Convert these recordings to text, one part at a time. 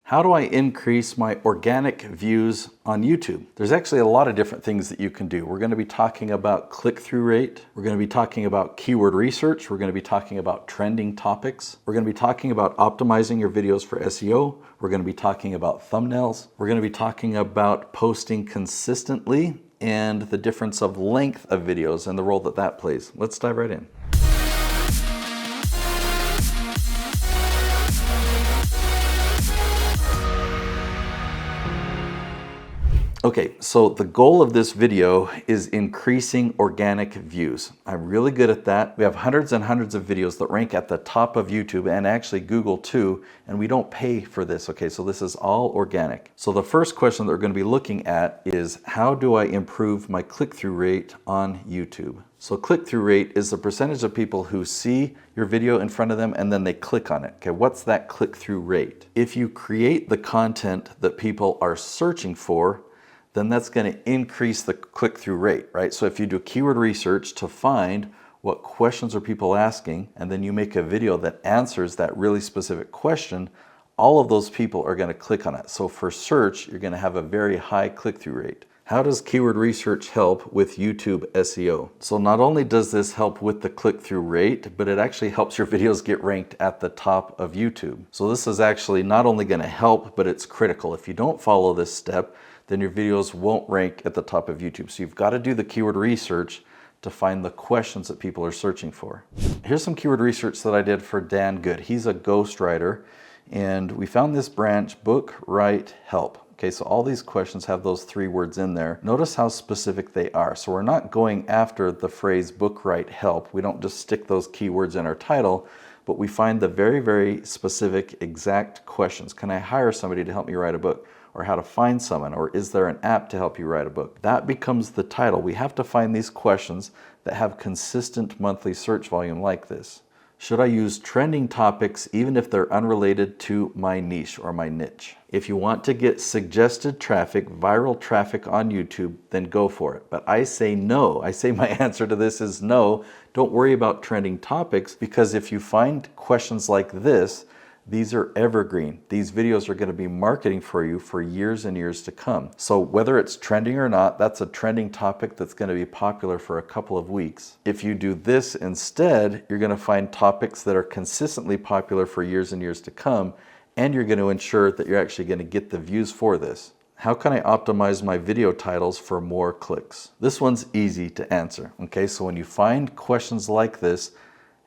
How do I increase my organic views on YouTube? There's actually a lot of different things that you can do. We're going to be talking about click-through rate. We're going to be talking about keyword research. We're going to be talking about trending topics. We're going to be talking about optimizing your videos for SEO. We're going to be talking about thumbnails. We're going to be talking about posting consistently and the difference of length of videos and the role that that plays. Let's dive right in. Okay, so the goal of this video is increasing organic views. I'm really good at that. We have hundreds and hundreds of videos that rank at the top of YouTube and actually Google too, and we don't pay for this, okay? So this is all organic. So the first question that we're going to be looking at is, how do I improve my click-through rate on YouTube? So click-through rate is the percentage of people who see your video in front of them and then they click on it. Okay, what's that click-through rate? If you create the content that people are searching for, then that's going to increase the click-through rate, right? So if you do keyword research to find what questions are people asking, and then you make a video that answers that really specific question, all of those people are going to click on it. So for search, you're going to have a very high click-through rate. How does keyword research help with YouTube SEO? So not only does this help with the click-through rate, but it actually helps your videos get ranked at the top of YouTube. So this is actually not only going to help, but it's critical. If you don't follow this step, then your videos won't rank at the top of YouTube. So you've got to do the keyword research to find the questions that people are searching for. Here's some keyword research that I did for Dan Good. He's a ghostwriter, and we found this branch, book, write, help. Okay, so all these questions have those three words in there. Notice how specific they are. So we're not going after the phrase book, write, help. We don't just stick those keywords in our title, but we find the very, very specific exact questions. Can I hire somebody to help me write a book? Or how to find someone, or is there an app to help you write a book? That becomes the title. We have to find these questions that have consistent monthly search volume like this. Should I use trending topics even if they're unrelated to my niche or my niche? If you want to get suggested traffic, viral traffic on YouTube, then go for it. But I say no. I say my answer to this is no. Don't worry about trending topics, because if you find questions like this, these are evergreen. These videos are going to be marketing for you for years and years to come. So whether it's trending or not, that's a trending topic that's going to be popular for a couple of weeks. If you do this instead, you're going to find topics that are consistently popular for years and years to come, and you're going to ensure that you're actually going to get the views for this. How can I optimize my video titles for more clicks? This one's easy to answer. Okay, so when you find questions like this,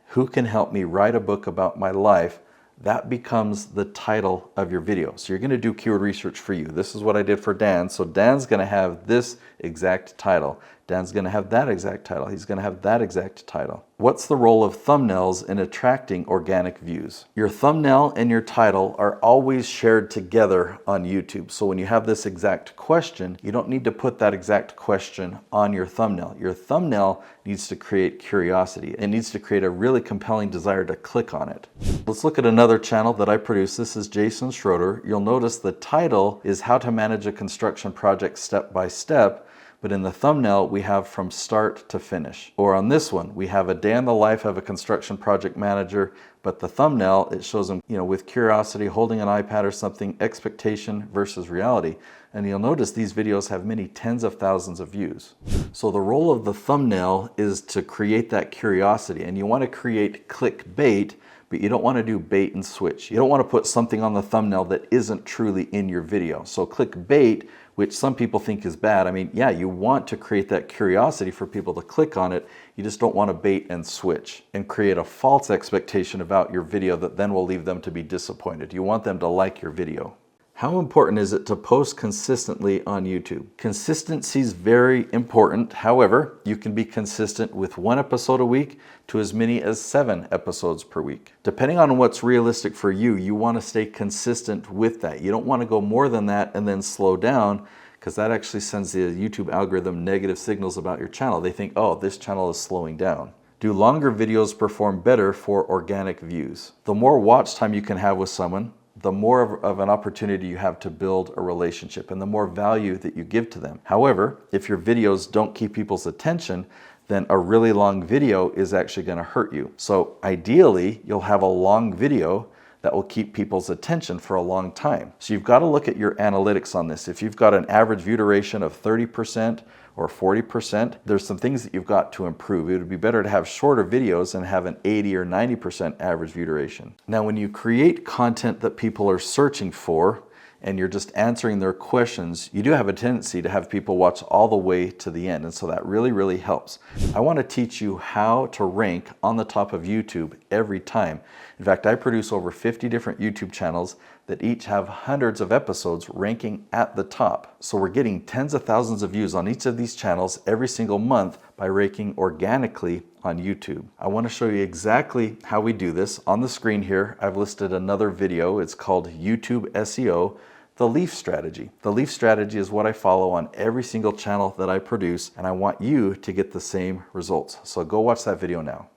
who can help me write a book about my life? That becomes the title of your video. So you're going to do keyword research for you. This is what I did for Dan. So Dan's going to have this exact title. Dan's going to have that exact title. He's going to have that exact title. What's the role of thumbnails in attracting organic views? Your thumbnail and your title are always shared together on YouTube. So when you have this exact question, you don't need to put that exact question on your thumbnail. Your thumbnail needs to create curiosity. It needs to create a really compelling desire to click on it. Let's look at another channel that I produce. This is Jason Schroeder. You'll notice the title is How to Manage a Construction Project Step by Step. But in the thumbnail, we have from start to finish. Or on this one, we have a day in the life of a construction project manager, but the thumbnail, it shows them, with curiosity, holding an iPad or something, expectation versus reality. And you'll notice these videos have many tens of thousands of views. So the role of the thumbnail is to create that curiosity. And you want to create clickbait, but you don't want to do bait and switch. You don't want to put something on the thumbnail that isn't truly in your video. So clickbait, which some people think is bad. I mean, yeah, you want to create that curiosity for people to click on it. You just don't want to bait and switch and create a false expectation about your video that then will leave them to be disappointed. You want them to like your video. How important is it to post consistently on YouTube? Consistency is very important. However, you can be consistent with 1 episode a week to as many as 7 episodes per week. Depending on what's realistic for you, you want to stay consistent with that. You don't want to go more than that and then slow down, because that actually sends the YouTube algorithm negative signals about your channel. They think, oh, this channel is slowing down. Do longer videos perform better for organic views? The more watch time you can have with someone, the more of an opportunity you have to build a relationship and the more value that you give to them. However, if your videos don't keep people's attention, then a really long video is actually going to hurt you. So ideally, you'll have a long video that will keep people's attention for a long time. So you've got to look at your analytics on this. If you've got an average view duration of 30% or 40%, there's some things that you've got to improve. It would be better to have shorter videos and have an 80 or 90% average view duration. Now, when you create content that people are searching for, and you're just answering their questions, you do have a tendency to have people watch all the way to the end. And so that really, really helps. I want to teach you how to rank on the top of YouTube every time. In fact, I produce over 50 different YouTube channels that each have hundreds of episodes ranking at the top. So we're getting tens of thousands of views on each of these channels every single month by ranking organically on YouTube. I want to show you exactly how we do this. On the screen here, I've listed another video. It's called YouTube SEO, the Leaf Strategy. The Leaf Strategy is what I follow on every single channel that I produce, and I want you to get the same results. So go watch that video now.